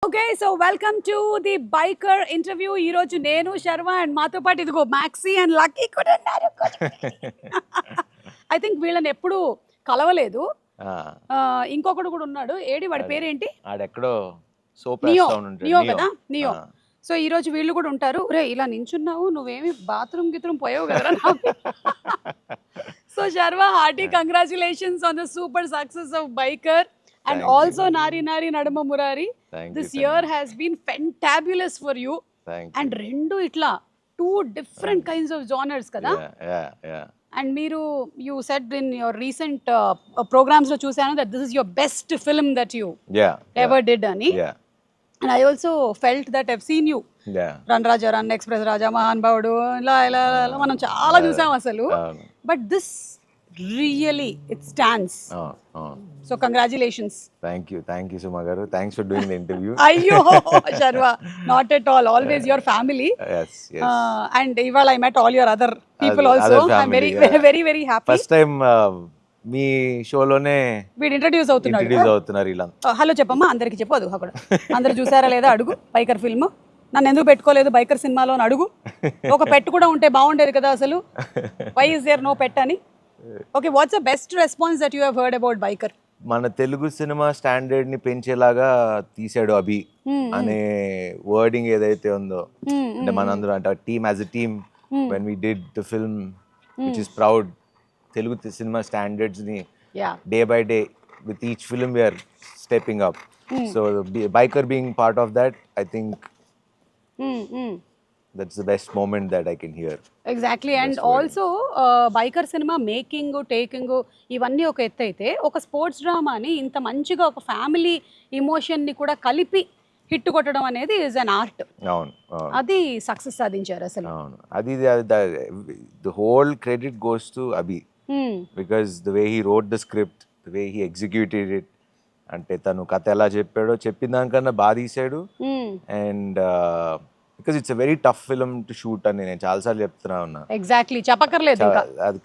Okay so welcome to the biker interview. ఈ రోజు నేను శర్మ అండ్ మాతో పాటు ఇదిగో మ్యాక్సీ అండ్ లక్కీ కూడా ఉన్నారు. ఐ థింక్ వీళ్ళని ఎప్పుడు కలవలేదు. ఇంకొకడు కూడా ఉన్నాడు, ఏడి వాడి పేరేంటి? ఆడెక్కడో సోప్ నియో. వేస్తా ఉంటాడు. నియో కదా, నియో. సో ఈ రోజు వీళ్ళు కూడా ఉంటారు. రే ఇలా నించున్నావు, నువ్వేమి బాత్రూమ్ గిత్రూమ్ పోయావు కదా. So Sharma, hearty congratulations on the super success of biker and Thank also you. Nari Nari Nadama Murari. This year has been fantabulous for you. And rendu itla two different kinds of genres kada. Yeah. And Miru, you said in your recent programs lo chusanu that this is your best film that you ever did ani. And I also felt that I've seen you. Run Raja Run, Express Raja, Mahan Baudu, la manam chaala chusam asalu. But this really, it stands. So congratulations. Thank you Suma garu. Thanks for doing the interview. Ayyo Sharva, not at all, always your family. Yes. And ivala I met all your other people also. I'm very happy. First time మీ షోలోనే వీడు introduce అవుతున్నారు ఇలా. Hello చెప్పమ్మా అందరికి చెప్పు. అది అక్కడ అందరు చూసారా లేదా అడుగు. బైకర్ ఫిల్మ్ నన్ను ఎందుకు పెట్టుకోలేదు బైకర్ సినిమాలో అని అడుగు. ఒక పెట్ కూడా ఉంటే బాగుండేది కదా అసలు. వై ఇస్ దేర్ నో పెట్ అని. Okay, what's the best response that you have heard about biker? మన తెలుగు సినిమా స్టాండర్డ్ ని పెంచేలాగా తీసాడు అభి అనే వర్డింగ్ ఏదైతే ఉందో, అంటే మనందరం అంటే team as a team when we did the film which is proud, Telugu cinema standards ని day by day with each film we are stepping up. So biker being part of that, I think that's the best moment that I can hear. Exactly. And also biker cinema making taking ఇవన్నీ ఒక ఎత్తు అయితే, ఒక sports డ్రామాని ఇంత మంచిగా ఒక family emotion ని కూడా కలిపి హిట్ కొట్టడం అనేది ఇస్ అన్ ఆర్ట్. అవును, అది సక్సెస్ సాధించారు అసలు. అవును, అది the whole credit goes to Abhi because the way he wrote the script, the way he executed it, అంటే తను కథ ఎలా చెప్పాడో చెప్పిన దానికన్నా బాగా తీసాడు. And because it's a very tough film to shoot అని నేను చాలాసార్లు చెప్తున్నా ఉన్నా. ఎగ్జాక్ట్లీ, చెప్పక్కర్లేదు, అది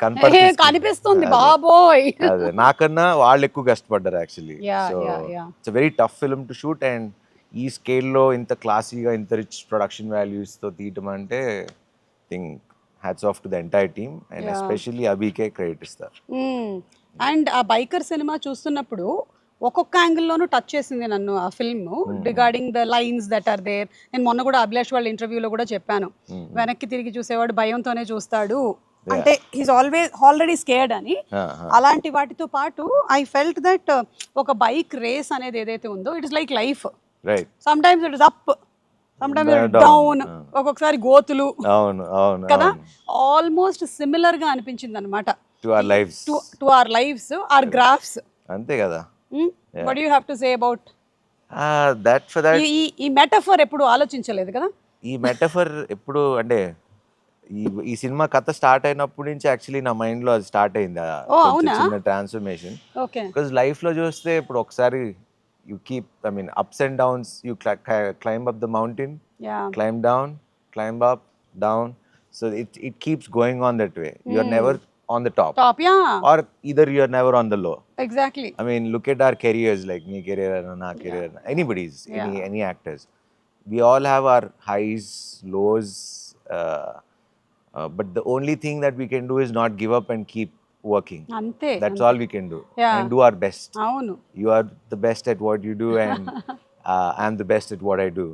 కనిపిస్తుంది బాబోయ్. అదే నాకన్నా వాళ్ళు ఎక్కువ కష్టపడ్డారు actually. So it's a very tough film to shoot. And ఈ స్కేల్లో ఇంత క్లాసీగా ఇంత రిచ్ ప్రొడక్షన్ వాల్యూస్ తో తీయటం అంటే think hats off to the entire team and especially అభికే క్రెడిట్ ఇస్తారు. అండ్ ఆ బైకర్ సినిమా చూస్తున్నప్పుడు ఒక్కొక్క యాంగిల్లోనూ టచ్ చేసింది నన్ను ఆ film, regarding the lines that are there. నేను మొన్న కూడా అభిలాష్ వాళ్ళ ఇంటర్వ్యూలో కూడా చెప్పాను, వెనక్కి తిరిగి చూసేవాడు భయంతోనే చూస్తాడు అంటే హీస్ ఆల్రెడీ స్కేర్డ్ అని. అలాంటి వాటితో పాటు ఐ ఫెల్ట్ దట్ ఒక బైక్ రేస్ అనేది ఏదైతే ఉందో, it is like life. Sometimes it is up, sometimes it is down, ఒక్కొక్కసారి గోతులు కదా. ఆల్మోస్ట్ సిమిలర్ గా అనిపించింది అనమాట to our lifes, our graphs. అంతే కదా. What do you have to say about that? For that, ఈ metaphor ఎప్పుడు ఆలోచించలేదు కదా. ఈ మెటఫర్ ఎప్పుడు అంటే ఈ సినిమా కథ స్టార్ట్ అయినప్పటి నుంచి యాక్చువల్లీ నా మైండ్ లో అది స్టార్ట్ అయింది, చిన్న ట్రాన్స్ఫర్మేషన్. బికాజ్ లైఫ్ లో చూస్తే ఇప్పుడు ఒకసారి you keep, I mean ups and downs, you climb up the mountain, climb down, climb up, down. So it keeps going on that way. You are never on the top, or either you are never on the low. Exactly. I mean, look at our careers, like me career and na career, anybody's, any actors. We all have our highs, lows, but the only thing that we can do is not give up and keep working. Ante, that's all we can do. And do our best. Avunu, you are the best at what you do and I'm the best at what I do.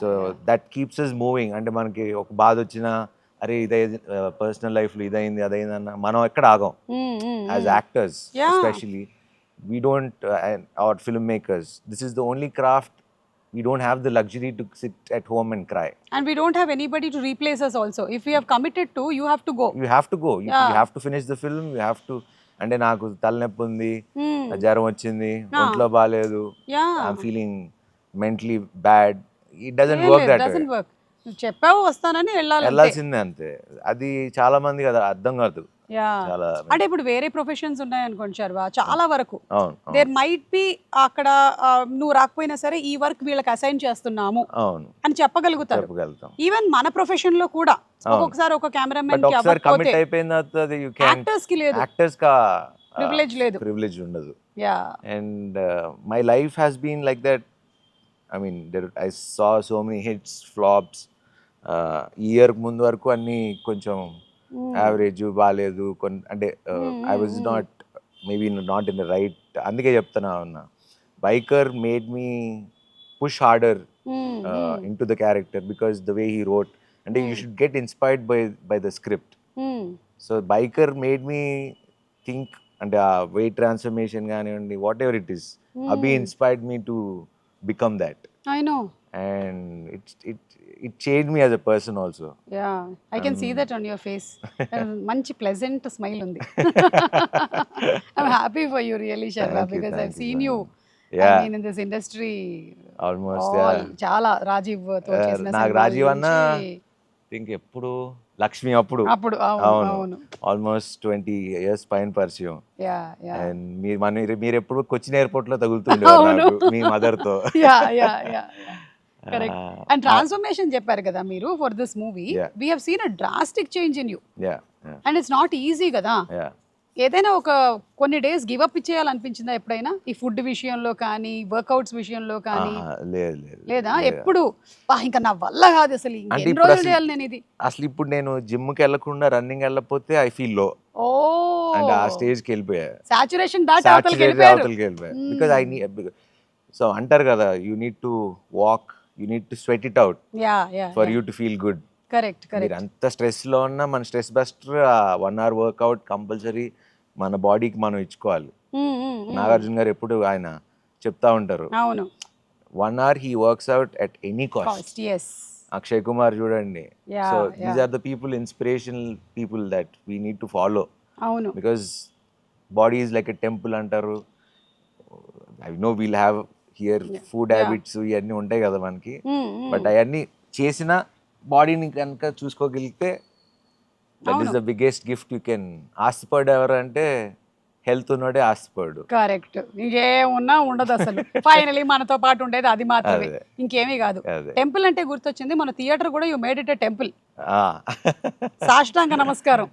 So that keeps us moving. And manaki oka baad ochina, అరే ఇదే personal life లో ఇదైంది అదైందన్న మనం ఎక్కడ ఆగం. As actors especially we don't, hour film makers, this is the only craft we don't have the luxury to sit at home and cry, and we don't have anybody to replace us also. If we have committed to, you have to go, you have to finish the film, you have to. అంటే నాకు తలనొప్పి ఉంది, జ్వరం వచ్చింది, ఒంట్లో బాగాలేదు, I'm feeling mentally bad, it doesn't work that way. చెప్పావు వస్తానని వెళ్ళాల్సిందే అంతే. అది చాలా మంది కదా అర్థం కాదు. అంటే ఇప్పుడు వేరే ప్రొఫెషన్స్ ఉన్నాయనుకోండి శర్వా, చాలా వరకు దేర్ మైట్ బి అక్కడ నువ్వు రాకపోయినా సరే ఈ వర్క్ వీళ్ళకి అసైన్ చేస్తున్నాము అని చెప్పగలుగుతారు. ఈవెన్ మన ప్రొఫెషన్ లో కూడా ఒక్కొక్కసారి ఒక కెమెరామెన్ కి కమిట్ అయిపోయిన యాక్టర్స్ కి లేదు, ప్రివిలేజ్ ఉండదు. And my life has been like that. I mean I saw so many hits flops. Year ముందు వరకు అన్నీ కొంచెం యావరేజ్ బాగాలేదు అంటే I was not maybe not in the right. అందుకే చెప్తున్నా ఉన్నా, biker made me push harder in to the character because the way he wrote. అంటే you should get inspired by the script. So biker made me think, అంటే ఆ weight transformation కానివ్వండి, what ever it is, Abhi inspired me to become that. I know. And it changed me as a person also. Yeah, I can see that on your face. Manchi pleasant smile undi. I'm happy for you really, Sharma, because I've seen you. Yeah. I mean in this industry Almost, all, yeah. చాలా రాజీవ్ తో చేసిన నాకు రాజీవ్ అన్న think ఎప్పుడు లక్ష్మి అప్పుడు అప్పుడు అవును almost 20 years పైన పరిచయం. యా యా అండ్ మీరు ఎప్పుడు కొచ్చిన్ ఎయిర్పోర్ట్ లో తగులుతుండేవారు నాకు మీ మదర్ తో. Yeah yeah yeah correct. And transformation చెప్పారు కదా మీరు for this movie. We have seen a drastic change in you. Yeah and it's not easy కదా. యా ఏదైనా ఒక కొన్ని డేస్ గివ్ అప్ ఇచ్చేయాలనిపించిందా ఎప్పుడైనా, ఈ ఫుడ్ విషయంలో కానీ వర్కౌట్స్ విషయంలో కానీ? లేదా ఎప్పుడు ఇంకా నా వల్ల కాదు అసలు ఎన్ని రోజులు చేయాలి నేను ఇది? అసలు ఇప్పుడు నేను జిమ్ కి వెళ్ళకుండా రన్నింగ్ వెళ్ళకపోతే ఐ ఫీల్ లో. ఓ అంటే ఆ స్టేజ్ కి వెళ్ళిపోయా, సాచురేషన్ దాటి అవతలకి వెళ్ళిపోయారు. బికాజ్ ఐ నీడ్, సో అంటారు కదా, you need to walk, you need to sweat it out for you to feel good. Correct correct. మీరు అంత స్ట్రెస్ లో ఉన్నా మన stress buster 1 hour workout compulsory మన బాడీకి మనం ఇచ్చుకోవాలి. నాగార్జున గారు ఎప్పుడు ఆయన చెప్తా ఉంటారు, అవును, 1 hour he works out at any cost. Akshay Kumar చూడండి. So these are the people, inspirational people that we need to follow. అవును, because body is like a temple అంటారు. I know we'll have here food habits ఇవన్నీ ఉంటాయి కదా మనకి, but అవన్నీ చేసిన బాడీని కనుక చూసుకోగలిగితే that is the biggest gift you can. ఆస్తిపడు ఎవరు అంటే హెల్త్ ఉన్నోడే ఆస్తిపడు. కరెక్ట్. ఇంకేమున్నా ఉండదు అసలు. ఫైనలీ మనతో పాటు ఉండేది అది మాత్రమే, ఇంకేమీ కాదు. టెంపుల్ అంటే గుర్తొచ్చింది, మన థియేటర్ కూడా you made it a temple. సాష్టాంగ నమస్కారం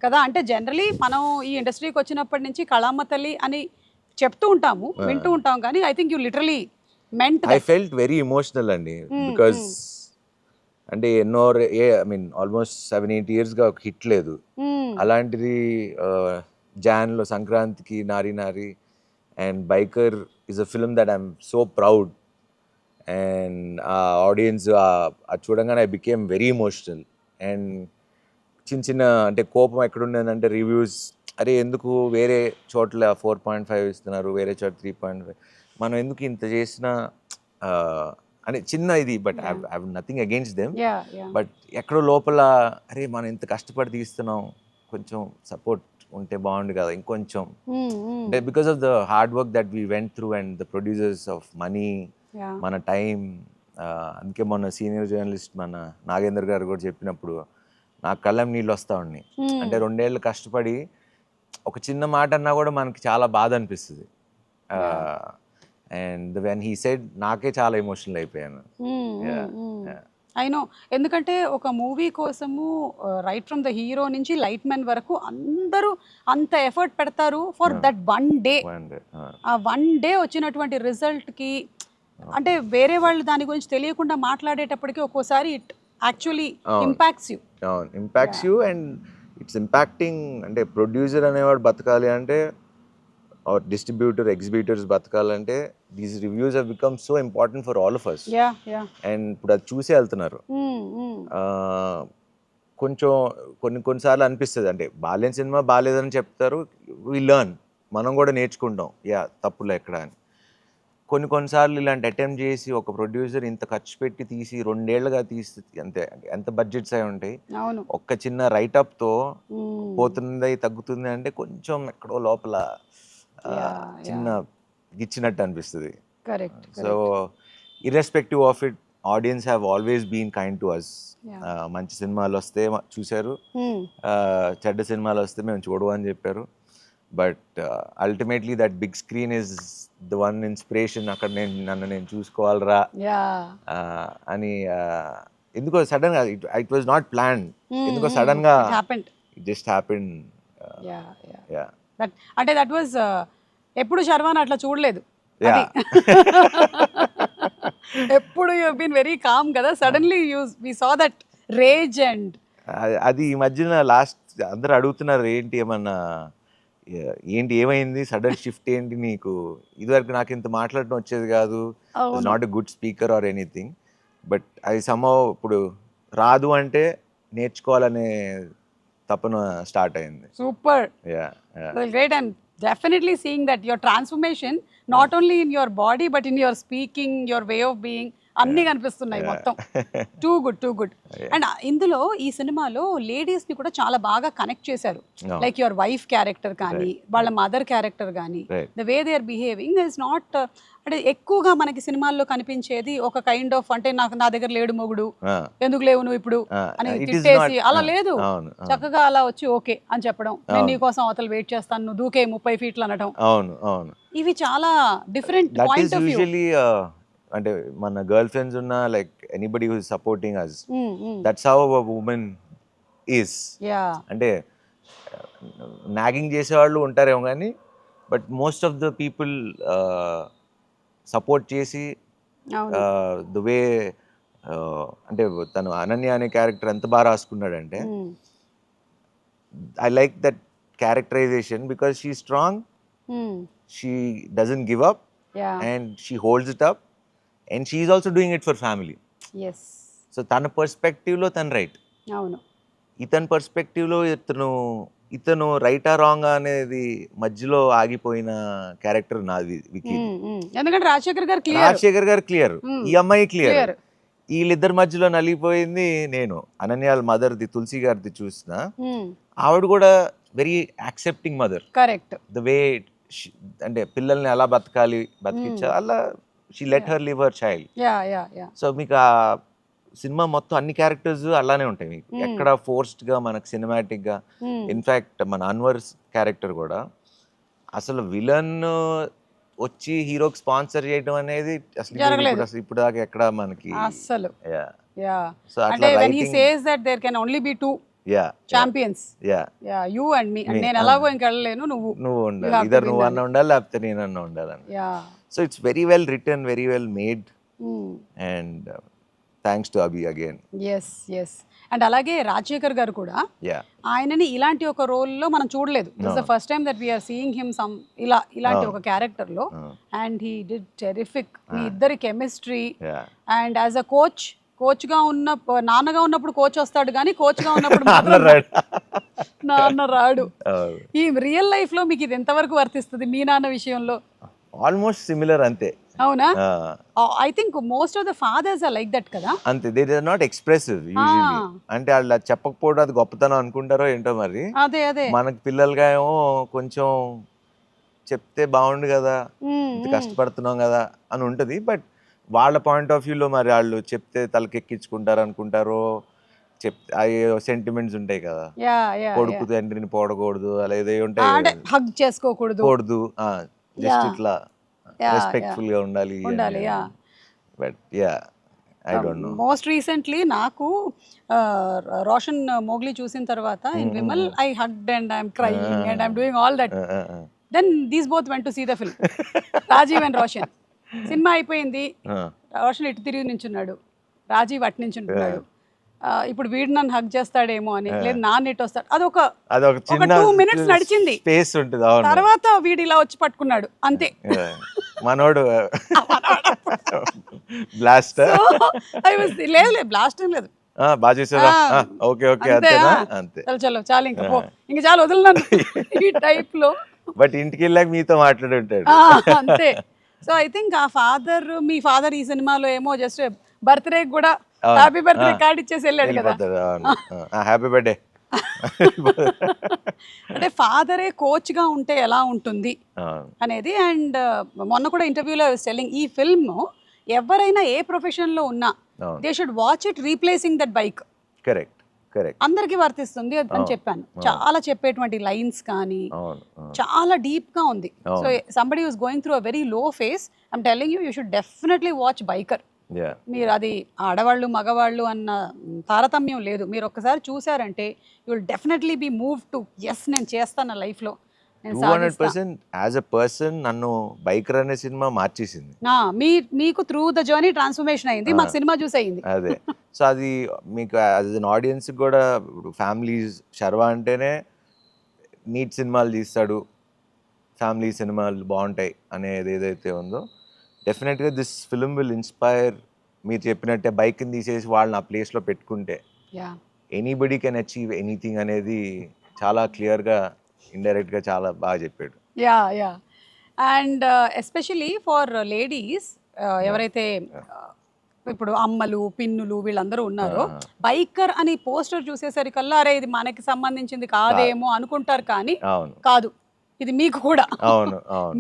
కదా. అంటే జనరలీ మనం ఈ ఇండస్ట్రీకి వచ్చినప్పటి నుంచి కళామ్మ తల్లి అని చెప్తూ ఉంటాము, వింటూ ఉంటాం, కానీ I think you literally meant. I felt very emotional అండి, బికాజ్ అంటే ఎన్నో ఐ మీన్ ఆల్మోస్ట్ 7-8 years గా ఒక హిట్ లేదు. అలాంటిది జాన్లో సంక్రాంతికి నారీ నారీ and biker is a film that I'm so proud. And ఆ ఆడియన్స్ అది చూడంగానే I became very emotional. And చిన్న చిన్న అంటే కోపం ఎక్కడుండేదంటే రివ్యూస్, అరే ఎందుకు వేరే చోట్ల 4.5 ఇస్తున్నారు, వేరే చోట 3.5, మనం ఎందుకు ఇంత చేసినా అంటే చిన్న ఇది. But I have nothing against them, but ఎక్కడో లోపల అరే మనం ఇంత కష్టపడి తీస్తున్నాం, కొంచెం సపోర్ట్ ఉంటే బాగుండు కదా ఇంకొంచెం. అంటే because of the hard work that we went through and the producers of money, మన టైం. అందుకే మొన్న సీనియర్ జర్నలిస్ట్ మన నాగేంద్ర గారు కూడా చెప్పినప్పుడు నాకు కళ్ళం నీళ్ళు వస్తూ ఉన్నాయి. అంటే 2 ఏళ్ళు కష్టపడి ఒక చిన్న మాట అన్నా కూడా మనకి చాలా బాధ అనిపిస్తుంది. అండ్ వెన్ హీ సెడ్ నాకే చాలా ఎమోషనల్ అయిపోయాను. ఐ నో, ఎందుకంటే ఒక మూవీ కోసము రైట్ ఫ్రమ్ ద హీరో నుంచి లైట్ మ్యాన్ వరకు అందరూ అంత ఎఫర్ట్ పెడతారు ఫర్ దట్ 1 day. ఆ 1 day వచ్చినటువంటి రిజల్ట్కి అంటే వేరే వాళ్ళు దాని గురించి తెలియకుండా మాట్లాడేటప్పటికి ఒక్కోసారి it actually impacts you. Impacts you and it's impacting. అంటే ప్రొడ్యూసర్ అనేవాడు బతకాలి అంటే, ఆర్ డిస్ట్రిబ్యూటర్, ఎగ్జిబ్యూటర్స్ బతకాలంటే these reviews have become so important for all of us. And ఇప్పుడు అది చూసే వెళ్తున్నారు. కొంచెం కొన్నిసార్లు అనిపిస్తుంది, అంటే బాలేని సినిమా బాలేదని చెప్తారు, వి లెర్న్, మనం కూడా నేర్చుకుంటాం తప్పులు ఎక్కడ అని. కొన్నిసార్లు ఇలాంటి అటెంప్ట్ చేసి ఒక ప్రొడ్యూసర్ ఇంత ఖర్చు పెట్టి తీసి 2 ఏళ్ళుగా తీసి ఎంత బడ్జెట్స్ అయి ఉంటాయి, ఒక్క చిన్న రైటప్తో పోతుంది తగ్గుతుంది అంటే కొంచెం ఎక్కడో లోపల చిన్న గిచ్చినట్టు అనిపిస్తుంది. So irrespective of it, audience have always been kind to us. మంచి సినిమాలు వస్తే చూశారు, చెడ్డ సినిమాలు వస్తే మేము చూడమని చెప్పారు. But ultimately that big screen is the one inspiration. అక్కడ నన్ను నేను చూసుకోవాలరా అని ఎందుకో సడన్ గా, ఇట్ వాజ్ నాట్ ప్లాన్, ఎందుకో సడన్ గా ఇట్ జస్ట్ హ్యాపెండ్. అంటే దట్ వాజ్ ఎప్పుడు శర్వాన్ అట్లా చూడలేదు. ఎప్పుడు యూ బీన్ వెరీ కామ్ కదా, suddenly we saw that rage and అది ఈ మధ్యన లాస్ట్ అందరూ అడుగుతున్నారు ఏంటి ఏమన్నా ఏంటి ఏమైంది సడన్ షిఫ్ట్ ఏంటి నీకు, ఇదివరకు నాకు ఇంత మాట్లాడటం వచ్చేది కాదు, not a good speaker or anything, but అది సమ్హౌ ఇప్పుడు రాదు అంటే నేర్చుకోవాలనే తపన స్టార్ట్ అయింది. Super, yeah great. And definitely seeing that your transformation not only in your body but in your speaking, your way of being అన్ని కనిపిస్తున్నాయి మొత్తం. Too good, too good. And ఇందులో ఈ సినిమాలో లేడీస్ ని కూడా చాలా బాగా కనెక్ట్ చేశారు. లైక్ యువర్ వైఫ్ క్యారెక్టర్ కానీ వాళ్ళ మదర్ క్యారెక్టర్ కానీ the way they are behaving is not, అంటే ఎక్కువగా మనకి సినిమాల్లో కనిపించేది ఒక కైండ్ ఆఫ్, అంటే నా దగ్గర లేడు మొగుడు, ఎందుకు లేవు నువ్వు ఇప్పుడు అని తిట్టేసి అలా లేదు. చక్కగా అలా వచ్చి ఓకే అని చెప్పడం, నేను నీకోసం అవతల వెయిట్ చేస్తాను, నువ్వు దూకే 30 ఫీట్లు అనడం, ఇవి చాలా డిఫరెంట్ పాయింట్ ఆఫ్ వ్యూ. అంటే మన గర్ల్ ఫ్రెండ్స్ ఉన్న like anybody who is supporting us, that's how a woman is. అంటే నాగింగ్ చేసేవాళ్ళు ఉంటారేమో కానీ but most of the people support చేసి ద వే, అంటే తను అనన్య అనే క్యారెక్టర్ ఎంత బాగా రాసుకున్నాడంటే I like that characterization because she strong, she doesn't give up and she holds it up and she is also doing it for family. Yes. So తన పర్స్పెక్టివ్లో తను right, అవును, ఇతని పర్స్పెక్టివ్లో ఇతను రైటా రాంగ్ అనేది మధ్యలో ఆగిపోయిన క్యారెక్టర్ నాది వికీ. ఎందుకంటే రాజశేఖర్ గారు క్లియర్, ఈ అమ్మాయి క్లియర్, వీళ్ళిద్దరి మధ్యలో నలిగిపోయింది నేను. అనన్యాల మదర్ది తులసి గారిది చూసిన, ఆవిడ కూడా very accepting mother. Correct. The way అంటే పిల్లల్ని ఎలా బతికించా అలా she let her live her child. So మీకు ఆ సినిమా మొత్తం అన్ని క్యారెక్టర్స్ అలానే ఉంటాయి మీకు, ఎక్కడ ఫోర్స్డ్ గా మనకు సినిమాటిక్ గా. ఇన్ఫాక్ట్ మన అన్వర్ క్యారెక్టర్ కూడా అసలు విలన్ వచ్చి హీరోకి స్పాన్సర్ చేయడం అనేది అసలు ఇప్పుడు దాకా ఎక్కడ మనకి అసలు. సో అట్లా when he says that there can only be two champions, you and me, and నేను ఎలాగో ఇంక వెళ్ళలేను, నువ్వు ఉండాలి, ఇద్దరు నువ్వు అన్న ఉండాలి లేకపోతే నేనన్నా ఉండాలని. So it's very well written, very well made, and thanks to Abhi again. Yes. And అలాగే రాజశేఖర్ గారు కూడా ఆయనని ఇలాంటి ఒక రోల్లో మనం చూడలేదు. This the first time that we are seeing him some ఇలాంటి ఒక క్యారెక్టర్ లో, అండ్ హీ డిడ్ టెరిఫిక్. మీ ఇద్దరి chemistry, and as a coach గా ఉన్న, నాన్నగా ఉన్నప్పుడు కోచ్ వస్తాడు కానీ కోచ్ గా ఉన్నప్పుడు నాన్న రాడు. ఈ రియల్ లైఫ్ లో మీకు ఇది ఎంతవరకు వర్తిస్తుంది మీ నాన్న విషయంలో? ఆల్మోస్ట్ సిమిలర్ అంతే. అవునా? I think most of the fathers are like that కదా. అంతే, they are not expressive usually. అంటే వాళ్ళు చెప్పకపోవడం అది గొప్పతనం అనుకుంటారో ఏంటో మరి. అదే మనకి పిల్లలుగా ఏమో కొంచెం చెప్తే బాగుండు కదా, ఇంత కష్టపడుతున్నాం కదా అని ఉంటది. బట్ వాళ్ళ పాయింట్ ఆఫ్ వ్యూలో మరి వాళ్ళు చెప్తే తలకెక్కించుకుంటారు అనుకుంటారో, చెప్తే సెంటిమెంట్స్ ఉంటాయి కదా, కొడుకు తండ్రిని పోడకూడదు అలా ఏదో ఉంటాయి, హగ్ చేసుకోకూడదు, జస్ట్ ఇట్లా రెస్పెక్ట్ఫుల్ గా ఉండాలి. But I don't know. Most recently నాకు రోషన్ మోగ్లీ చూసిన తర్వాత in Vimal I hugged and I'm crying and I'm doing all that. Then these both went to see the film, Rajeev and Roshan. సినిమా అయిపోయింది, రోషన్ ఇటు తిరిగి నించున్నాడు, రాజీవ్ అటు నించుంటున్నాడు. ఇప్పుడు వీడు నన్ను హగ్ చేస్తాడేమో అని, లేదు నాన్న ఇటు వస్తాడు. అదొక 2 minutes నడిచింది, తర్వాత వీడు ఇలా వచ్చి పట్టుకున్నాడు అంతే. మనోడు బ్లాస్టర్ లేదు బ్లాస్ట్ ఏం లేదు, చలో చాలు ఇంకా ఇంకా చాలు వదిలినాను ఈ టైప్ లో. బట్ ఇంటికి వెళ్ళాక మీతో మాట్లాడి ఉంటాడు అంతే. సో ఐ థింక్ ఆ ఫాదర్, మీ ఫాదర్ ఈ సినిమాలో ఏమో జస్ట్ బర్త్డే కూడా హ్యాపీ బర్త్డే కార్డ్ ఇచ్చేసి వెళ్ళాడు కదా, హ్యాపీ బర్త్డే. అంటే ఫాదరే కోచ్ గా ఉంటే ఎలా ఉంటుంది అనేది. అండ్ మొన్న కూడా ఇంటర్వ్యూలో సెల్లింగ్, ఈ ఫిల్మ్ ఎవరైనా ఏ ప్రొఫెషన్ లో ఉన్నా they should watch it replacing that bike. Correct. అందరికి వర్తిస్తుంది అని చెప్పాను. చాలా చెప్పేటువంటి లైన్స్ కానీ చాలా డీప్ గా ఉంది. So somebody was going through a very low face, I'm telling you should definitely watch biker. మీరు అది ఆడవాళ్ళు మగవాళ్ళు అన్న తారతమ్యం లేదు, మీరు ఒక్కసారి చూసారంటే you will definitely be move to yes నేను చేస్తాను లైఫ్లో నేను 200% యాజ్ ఎ పర్సన్ నన్ను బైకర్ అనే సినిమా మార్చేసింది. మీకు త్రూ ద జర్నీ ట్రాన్స్ఫర్మేషన్ అయింది, మాకు సినిమా చూసి అయింది. అదే సో అది మీకు యాజ్ అన్ ఆడియన్స్ కూడా ఫ్యామిలీస్ శర్వా అంటేనే నీట్ సినిమాలు తీస్తాడు, ఫ్యామిలీ సినిమాలు బాగుంటాయి అనేది ఏదైతే ఉందో డెఫినెట్గా దిస్ ఫిల్మ్ విల్ ఇన్స్పైర్. మీరు చెప్పినట్టే బైక్ని తీసేసి వాళ్ళని ఆ ప్లేస్లో పెట్టుకుంటే ఎనీబడి కెన్ అచీవ్ ఎనీథింగ్ అనేది చాలా క్లియర్గా ఇండైరెక్ట్గా చాలా బాగా చెప్పాడు. Yeah and especially for ladies ఎవరైతే ఇప్పుడు అమ్మలు పిన్నులు వీళ్ళందరూ ఉన్నారో బైకర్ అని పోస్టర్ చూసేసరికల్లా అరే ఇది మనకి సంబంధించింది కాదేమో అనుకుంటారు, కానీ కాదు, ఇది మీకు కూడా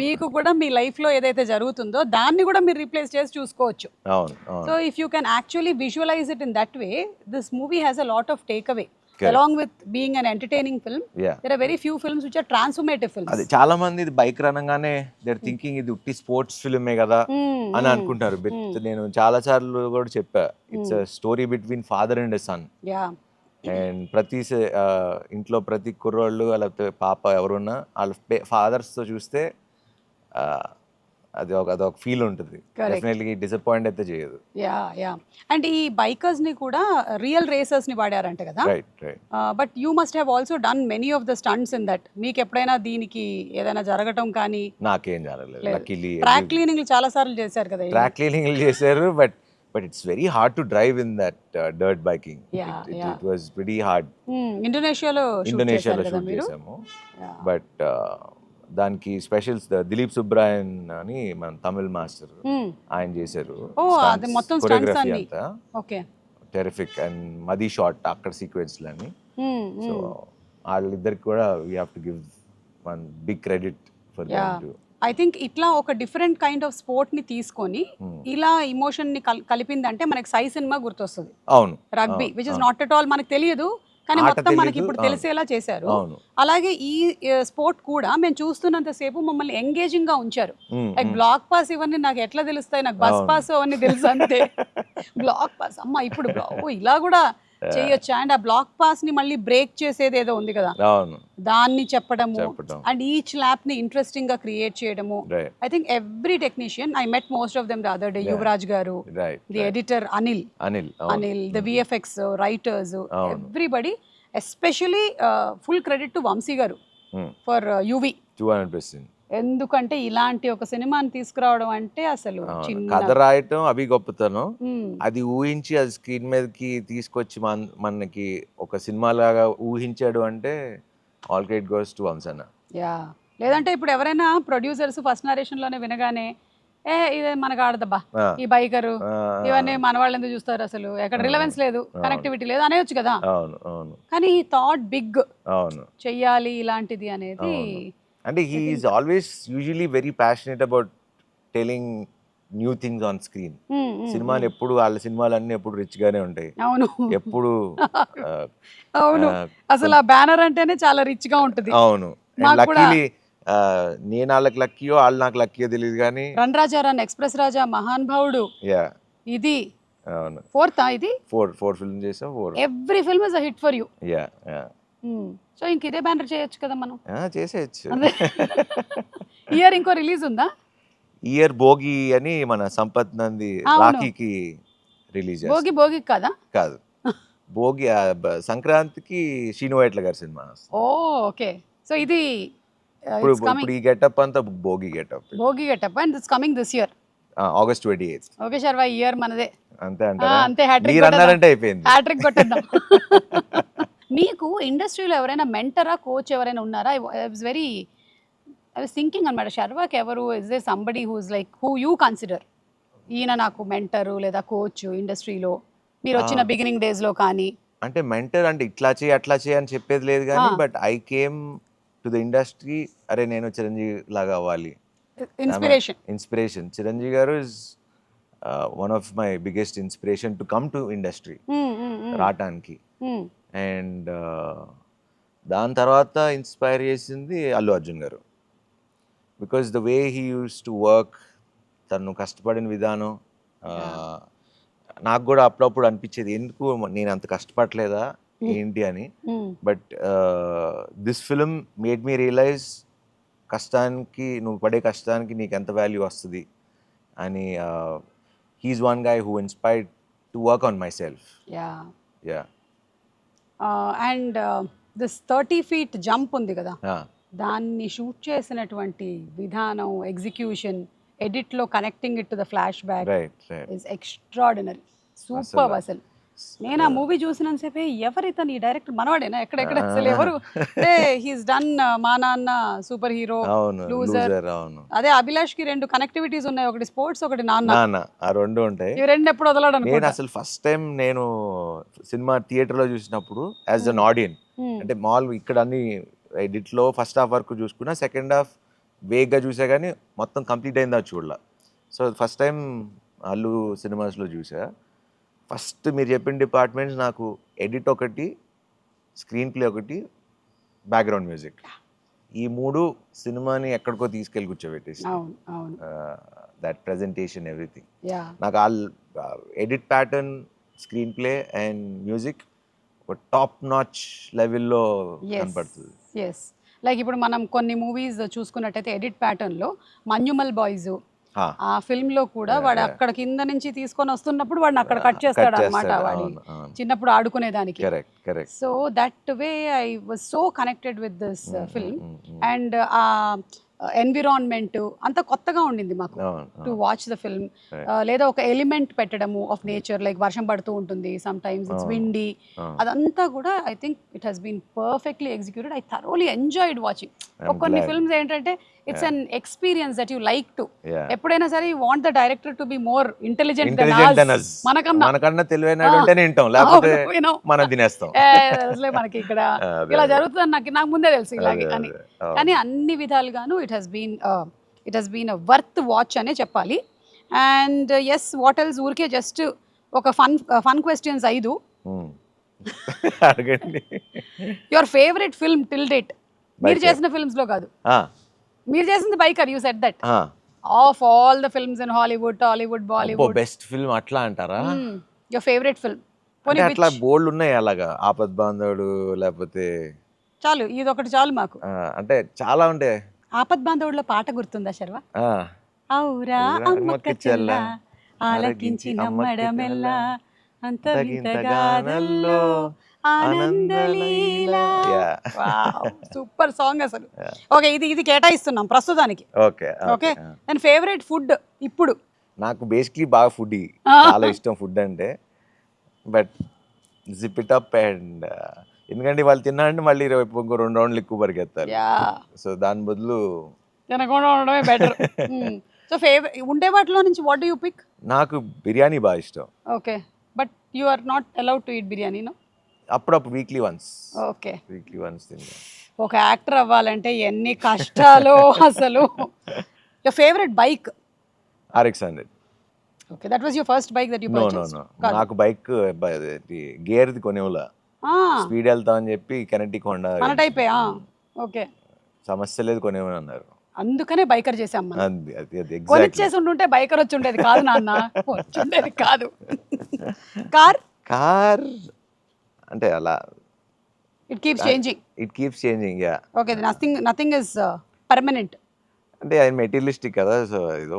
మీకు కూడా మీ లైఫ్ లో ఏదైతే జరుగుతుందో దాన్ని కూడా మీరు రీప్లేస్ చేసి చూసుకోవచ్చు. So if you can actually visualise it in that way, this movie has a lot of take away. Along with being an entertaining film, there are very few films which are transformative films. అదే చాలా మంది ఇది bike అనగానే they are thinking ఇది ఉట్టి sports ఫిల్మే కదా అని అనుకుంటారు. నేను చాలా సార్లు కూడా చెప్పా, it's a story between father and son. And ప్రతి ఇంట్లో ప్రతి కుర్రోళ్ళు వాళ్ళ పాప ఎవరున్నా వాళ్ళ ఫాదర్స్తో చూస్తే అదొక ఫీల్ ఉంటుంది, డెఫినెట్లీ డిసప్పాయింట్ అయితే చేయదు. అండ్ ఈ బైకర్స్ ని కూడా రియల్ రేసర్స్ ని వాడారంట కదా, but you must have also done many of the stunts in that. మీకు ఎప్పుడైనా దీనికి ఏదైనా జరగటం కానీ? నాకేం జరగలేదు. లక్కీలీ ట్రాక్ క్లీనింగ్ చాలా సార్లు చేశారు కదా. ట్రాక్ క్లీనింగ్ చేశారు, but it's very hard to drive in that dirt biking. It was pretty hard. ఇండోనేషియాలో షూట్ చేసాము, బట్ దానికి స్పెషల్స్ దిలీప్ సుబ్రాయన్ అని మన తమిళ్ మాస్టర్ ఆయన చేశారు కొరియోగ్రఫీ అంతా. టెరిఫిక్ అండ్ మది షాట్ అక్కడ సీక్వెన్స్లని. సో వాళ్ళిద్దరికి కూడా we have to give one big credit for them too. I think ఇట్లా ఒక డిఫరెంట్ కైండ్ ఆఫ్ స్పోర్ట్ ని తీసుకొని ఇలా ఇమోషన్ ని కలిపిందంటే మనకి సై సినిమా గుర్తొస్తుంది. అవును, rugby which is not at all మనకు తెలియదు, కానీ మొత్తం మనకి ఇప్పుడు తెలిసేలా చేశారు. అలాగే ఈ స్పోర్ట్ కూడా మేము చూస్తున్నంత సేపు మమ్మల్ని ఎంగేజింగ్ గా ఉంచారు. లైక్ బ్లాక్ పాస్ ఇవన్నీ నాకు ఎట్లా తెలుస్తాయి, నాకు బస్ పాస్ అవన్నీ తెలుసు అంతే. బ్లాక్ పాస్ అమ్మ ఇప్పుడు ఇలా కూడా చేయొచ్చు. అండ్ ఆ బ్లాక్ పాస్ ని మళ్ళీ బ్రేక్ చేసేది ఏదో ఉంది కదా, దాన్ని చెప్పడము అండ్ ఈచ్ ల్యాప్ ని ఇంట్రెస్టింగ్ గా క్రియేట్ చేయడము. I think every technician, I met most of them the other day, Yuvraj garu, the editor Anil, the VFX writers, everybody, especially full credit to Vamsi garu for UV. 200%. ఎందుకంటే ఇలాంటి ఒక సినిమాని తీసుకురావడం అంటే అసలు కథ రాయటం అవి గొప్పతనం, అది ఊహించి అది స్క్రీన్ మీదకి తీసుకొచ్చి మనకి ఒక సినిమా లాగా ఊహించాడు అంటే ఆల్ క్రెడిట్ గోస్ టు వంశన్న. లేదంటే ఇప్పుడు ఎవరైనా ప్రొడ్యూసర్స్ ఫస్ట్ నరేషన్ లోనే వినగానే ఇదే మనకు ఆడదబ్బా ఈ బైకరు ఇవన్నీ మన వాళ్ళు ఎందుకు చూస్తారు, అసలు ఎక్కడ రిలవెన్స్ లేదు, కనెక్టివిటీ లేదు అనేయచ్చు కదా. కానీ థాట్ బిగ్ చెయ్యాలి ఇలాంటిది అనేది. అంటే he is always usually very passionate about telling new things on screen. సినిమాలు ఎప్పుడు వాళ్ళ సినిమాలన్నీ ఎప్పుడు రిచ్ గానే ఉంటాయి, ఎప్పుడు అవును, అసలు ఆ బ్యానర్ అంటేనే చాలా రిచ్ గా ఉంటుంది. అవును, లక్కీలీ నేను వాళ్ళకి లక్కీయో వాళ్ళు నాకు లక్కీయో తెలియదు కానీ రణరాజారాన్, ఎక్స్ప్రెస్ రాజా, మహాన్ భావుడు, ఇది అవును ఇది ఫోర్ ఫిల్మ్ చేసా. Every film is a hit for you. So ఇంక ఇదే బ్యానర్ చేయొచ్చు కదా మనం. చేసేయచ్చు. ఇయర్ ఇంకో రిలీజ్ ఉందా? ఇయర్ భోగి అని మన సంపత్ నంది రాఖీకి రిలీజ్. భోగి కదా? కాదు, భోగి సంక్రాంతికి శ్రీను వైట్ల గారి సినిమా. ఓకే, సో ఇది ఇప్పుడు ఈ గెటప్ అంతా Bhogi getup and it's coming this year August 28th. Okay Sharwa, ఈ ఇయర్ మనదే అంతే అంటారా? అంతే, హ్యాట్రిక్ కొట్టేద్దాం. మీకు ఇండస్ట్రీలో ఎవరైనా మెంటరా, కోచ్ ఎవరైనా ఉన్నారా? ఐ వాజ్ థింకింగ్ అనమాట, శర్వాకి ఎవరు, is they somebody who is like who you consider, ఈయన నాకు మెంటరు లేదా కోచ్ ఇండస్ట్రీలో మీరు వచ్చిన బిగినింగ్ డేస్ లో? కానీ అంటే మెంటర్ అంటే ఇట్లా చేయి అట్లా చేయి అని చెప్పేది లేదు కానీ, but I came to the industry, అరే నేను చిరంజీవి లాగా అవ్వాలి, ఇన్స్పిరేషన్. చిరంజీవి గారు is one of my biggest inspiration to come to industry రావటానికి. అండ్ దాని తర్వాత ఇన్స్పైర్ చేసింది అల్లు అర్జున్ గారు, because the way he use to work, తను కష్టపడిన విధానం. నాకు కూడా అప్పుడప్పుడు అనిపించేది ఎందుకు నేను అంత కష్టపడలేదా ఏంటి అని. But this film made me realise కష్టానికి నువ్వు పడే కష్టానికి నీకు ఎంత వాల్యూ వస్తుంది అని he is one guy who inspired to work on my self. Yeah and this 30 feet jump ఉంది కదా, దాన్ని షూట్ చేసినటువంటి విధానం, ఎగ్జిక్యూషన్, ఎడిట్లో connecting it to the flash back is extraordinary, super. అసలు నేను ఆ మూవీ చూసినంతసేపే ఎవరితను ఈ డైరెక్టర్ మనవాడేనా ఎక్కడెక్కడ అసలు ఎవరు, హీస్ డన్ మా నాన్న, సూపర్ హీరో, లూజర్. అదే అభిలాష్ కి 2 కనెక్టివిటీస్ ఉన్నాయి, ఒకటి స్పోర్ట్స్, ఒకటి నాన్న, ఆ 2 ఉంటాయి. ఈ 2 ఎప్పుడు వదలడు. నేను అసలు ఫస్ట్ టైం నేను సినిమా థియేటర్ లో చూసినప్పుడు యాజ్ అన్ ఆడియన్స్, అంటే మాల్ ఇక్కడ అన్ని ఎడిట్లో ఫస్ట్ హాఫ్ వరకు చూసుకున్నా, సెకండ్ హాఫ్ వేగ్గా చూసా కానీ మొత్తం కంప్లీట్ అయిందా చూడలా. సో ఫస్ట్ టైం అల్లు సినిమాస్లో చూసా. ఫస్ట్ మీరు చెప్పిన డిపార్ట్మెంట్స్ నాకు ఎడిట్ ఒకటి, స్క్రీన్ ప్లే ఒకటి, బ్యాక్గ్రౌండ్ మ్యూజిక్, ఈ 3 సినిమాని ఎక్కడికో తీసుకెళ్ళి కూర్చోబెట్టేసి, దట్ ప్రెజెంటేషన్ ఎవ్రీథింగ్. నాకు ఆ edit pattern, screen play and music ఒక టాప్ నాచ్ లెవెల్లో కనపడుతుంది. లైక్ ఇప్పుడు మనం కొన్ని మూవీస్ చూసుకున్నట్టయితే ఎడిట్ ప్యాటర్న్లో మన్యుమల్ బాయ్స్, ఆ ఫిల్మ్ లో కూడా వాడు అక్కడ కింద నుంచి తీసుకొని వస్తున్నప్పుడు వాడిని అక్కడ కట్ చేస్తాడు అనమాట, వాడి చిన్నప్పుడు ఆడుకునేదానికి. So that way I was so connected with this film. And ఆ ఎన్విరాన్మెంట్ అంత కొత్తగా ఉండింది మాకు టు వాచ్ ద ఫిల్మ్. లేదా ఒక ఎలిమెంట్ పెట్టడము ఆఫ్ నేచర్, లైక్ వర్షం పడుతూ ఉంటుంది, సమ్ టైమ్స్ ఇట్స్ విండీ, అదంతా కూడా I think it has been perfectly executed. I thoroughly enjoyed watching. కొన్ని ఫిల్మ్స్ ఏంటంటే it's an experience that you like to, ఎప్పుడైనా సరే you want the director to be more intelligent than us, మనకన్నా తెలివైనడు ఉంటేనే వింటాం, లేకపోతే మనం తినేస్తాం. అసలే మనకి ఇక్కడ ఇలా జరుగుతుంది నాకు ముందే తెలుసు ఇలాగే అని. కానీ అన్ని విధాలుగాను it has been a worth watch అనే చెప్పాలి. అండ్ ఎస్, వాట్ ఎల్స్, ఊరికే జస్ట్ ఒక ఫన్ క్వశ్చన్స్ 5 అడగండి. Your favourite film till date, మీరు చేసిన ఫిల్మ్స్ లో కాదు, మీరు చేసింది biker, you said that, of all the films in Hollywood, Tollywood, Bollywood, best film అట్లా అంటారా? Your favourite film. అట్లా బోల్డ్ ఉన్నాయి అలాగా, ఆపద్ బాంధవుడు, లేకపోతే చాలు ఇది ఒకటి చాలు మాకు. అంటే చాలా ఉంటాయి. ఆపద్ బాంధవుడులో పాట గుర్తుందా శర్వ? ఔరా అమ్మక్క చెల్ల ఆలకించి నమ్మడమెల్లా అంత వింతగానల్లో ఆనందలీలా. సూపర్ సాంగ్ అసలు. ఓకే, ఇది కేటాయిస్తున్నాం ప్రస్తుతానికి. ఓకే, నేను ఫేవరెట్ ఫుడ్ ఇప్పుడు నాకు బేసిక్లీ బాగా ఫుడ్, చాలా ఇష్టం ఫుడ్ అంటే. But zip it up and ఎందుకంటే వాళ్ళు తిన్నారంటే మళ్ళీ ఇంకో 2 రౌండ్లు ఎక్కువ పరిగెత్తారు. సో దాని బదులు తినకుండా ఉండడమే బెటర్. సో ఫేవరెట్ ఉండే వాటిలో నుంచి వాట్ డు యు పిక్? నాకు బిర్యానీ బాగా ఇష్టం. Okay, but you are not allowed to eat biryani, no? అప్పుడప్పుడు weekly once. Okay, weekly once తింటా. ఒక యాక్టర్ అవ్వాలంటే ఎన్ని కష్టాలు అసలు. Your favourite bike? RX-100. Okay, that was your first bike that you purchased? No, నాకు బైక్ గేర్ది కొనేవాళ్ళ, స్పీడ్ వెళ్తా అని చెప్పి కెనెటిక్ హోండా మన టైపే. ఓకే, సమస్య లేదు కొనేమని అన్నారు, అందుకనే బైకర్ చేసాం మనం. అది కొనిచ్చేసి ఉంటుంటే బైకర్ వచ్చి ఉండేది కాదు నాన్న, వచ్చి ఉండేది కాదు. కార్ అంటే అలా it keeps changing. Yeah. Okay, nothing is permanent. అంటే అది మెటీరియలిస్టిక్ కదా, సో ఏదో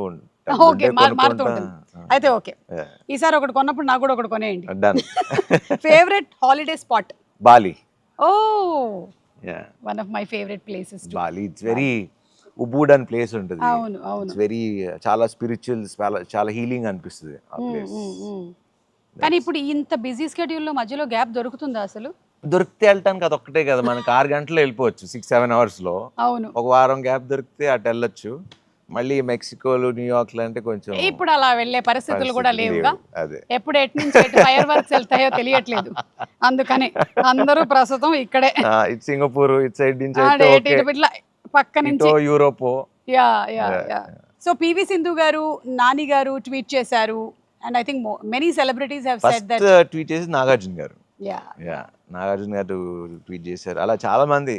ఓకే, మారుతూ ఉంటుంది. అయితే ఓకే, ఈసారి ఒకటి కొన్నప్పుడు నాకు కూడా ఒకటి కొనేయండి. Done. Favourite holiday spot? Bali. Oh, one of my favourite places Bali. It's very ఉబూడన్ ప్లేస్ ఉంటుంది. అవును అవును, ఇట్స్ వెరీ చాలా స్పిరిచువల్, చాలా హీలింగ్ అనిపిస్తుంది ఆ ప్లేస్. కానీ ఇప్పుడు ఇంత బిజీ స్కెడ్యూల్లో మధ్యలో గ్యాప్ దొరుకుతుందా అసలు? దొరికితే వెళ్ళటానికి అది ఒక్కటే కదా, మనకి 6 గంటలు వెళ్ళిపోవచ్చు 6-7 అవర్స్లో. అవును, ఒక వారం గ్యాప్ దొరికితే అటు వెళ్ళొచ్చు. మళ్ళీ మెక్సికోలు, న్యూయార్క్లు అంటే కొంచెం ఇప్పుడు అలా వెళ్ళే పరిస్థితులు కూడా లేవుగా. ఎప్పుడు ఎటు నుంచి ఫైర్ వర్క్స్ వెళ్తాయో తెలియట్లేదు, అందుకని అందరూ ప్రస్తుతం ఇక్కడే. ఇటు సింగపూర్, ఇటు సైడ్ నుంచి పక్క నుంచి Europe. Yeah yeah yeah. So PV Sindhu గారు, నాని గారు ట్వీట్ చేశారు. And I think many celebrities have said that. Tweet చేసి నాగార్జున గారు. యా, నాగార్జున గారు ట్వీట్ చేశారు. అలా చాలా మంది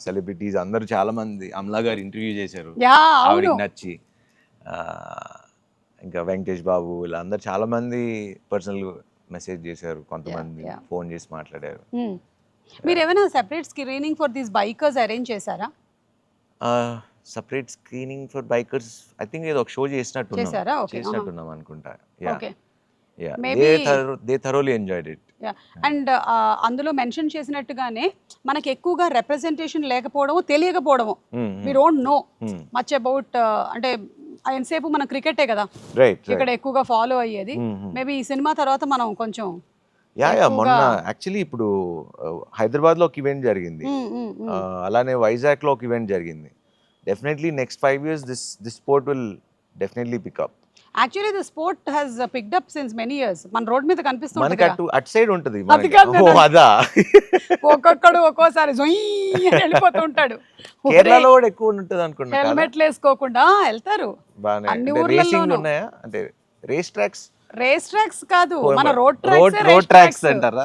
సెలబ్రిటీస్ అందరూ చాలా మంది, అమలా గారు ఇంటర్వ్యూ చేశారు, ఆవిడకి నచ్చి. ఇంకా వెంకటేష్ బాబు, ఇలా అందరు చాలా మంది పర్సనల్ మెసేజ్ చేశారు, కొంతమంది ఫోన్ చేసి మాట్లాడారు. మీరు ఏమైనా separate screening for these bikers arrange చేశారా? Separate screening for bikers I think ఏదో ఒక షో చేశారా? Okay, చేసినట్టున్నాం అనుకుంటా. Yeah okay. Yeah Maybe- they thoroughly enjoyed it. And అందులో మెన్షన్ చేసినట్టుగానే మనకి ఎక్కువగా రిప్రజెంటేషన్ లేకపోవడము తెలియకపోవడము we don't know much about అంటే ఎంతసేపు మన క్రికెటే కదా రైట్ ఇక్కడ ఎక్కువగా ఫాలో అయ్యేది. మేబీ ఈ సినిమా తర్వాత మనం కొంచెం యా మొన్న యాక్చువల్లీ ఇప్పుడు హైదరాబాద్ లో ఒక ఈవెంట్ జరిగింది, అలానే వైజాగ్ లో ఒక ఈవెంట్ జరిగింది. Definitely next 5 years this sport will definitely pick up. Actually the sport has picked up since many years. మన రోడ్ మీద కనిపిస్తుంది మనకి అటు సైడ్ ఉంటుంది. అది కాదు ఓ అదా ఒక్కొక్కడు ఒక్కోసారి జొయ్ అని వెళ్ళిపోతూ ఉంటాడు. కేరళలో కూడా ఎక్కువ ఉంటుంది అనుకుంటా. హెల్మెట్లు వేసుకోకుండా వెళ్తారు. బానే అన్ని రేసింగ్ ఊర్లలోనూ ఉన్నాయా అంటే రేస్ ట్రాక్స్? రేస్ ట్రాక్స్ కాదు, మన రోడ్ రోడ్ ట్రాక్స్ అంటారా?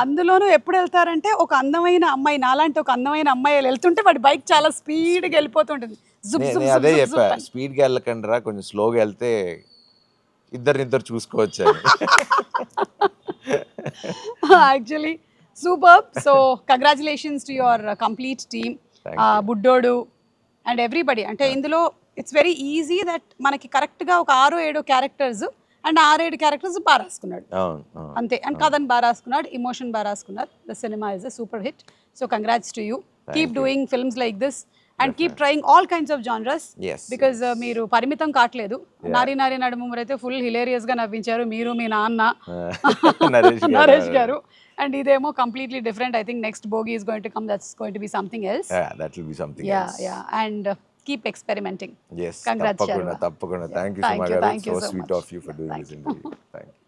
అందులోనూ ఎప్పుడు వెళ్తారంటే ఒక అందమైన అమ్మాయి, నాలాంటి ఒక అందమైన అమ్మాయి వెళ్తుంటే వాడి బైక్ చాలా స్పీడ్గా వెళ్ళిపోతుంటుంది. నేను అదే చెప్పా, స్పీడ్గా వెళ్ళకండి రా, కొంచెం స్లోగా వెళ్తే ఇద్దరు చూసుకోవచ్చు అని. Actually super. So congratulations to your complete team, బుడ్డోడు అండ్ ఎవ్రీబడి. అంటే ఇందులో ఇట్స్ వెరీ ఈజీ దట్ మనకి కరెక్ట్గా ఒక 6-7 క్యారెక్టర్స్ అండ్ 6-7 క్యారెక్టర్స్ బాగా రాసుకున్నాడు అంతే. అండ్ కథని బాగా రాసుకున్నాడు, ఇమోషన్ బాగా రాసుకున్నారు. The cinema is a super hit. So congrats to you. Keep doing films like this and keep trying all kinds of genres because మీరు పరిమితం కావట్లేదు. నారీ నడుముమరు అయితే ఫుల్ హిలేరియస్ గా నవ్వించారు మీరు, మీ నాన్న నరేష్ గారు. అండ్ ఇదేమో completely different. I think next bogie is going to come, that's going to be something else. Yeah and keep experimenting. Yes, Congrats, తప్పకుండా. Thank you, Suma garu. So sweet of you for doing this interview. Thank you.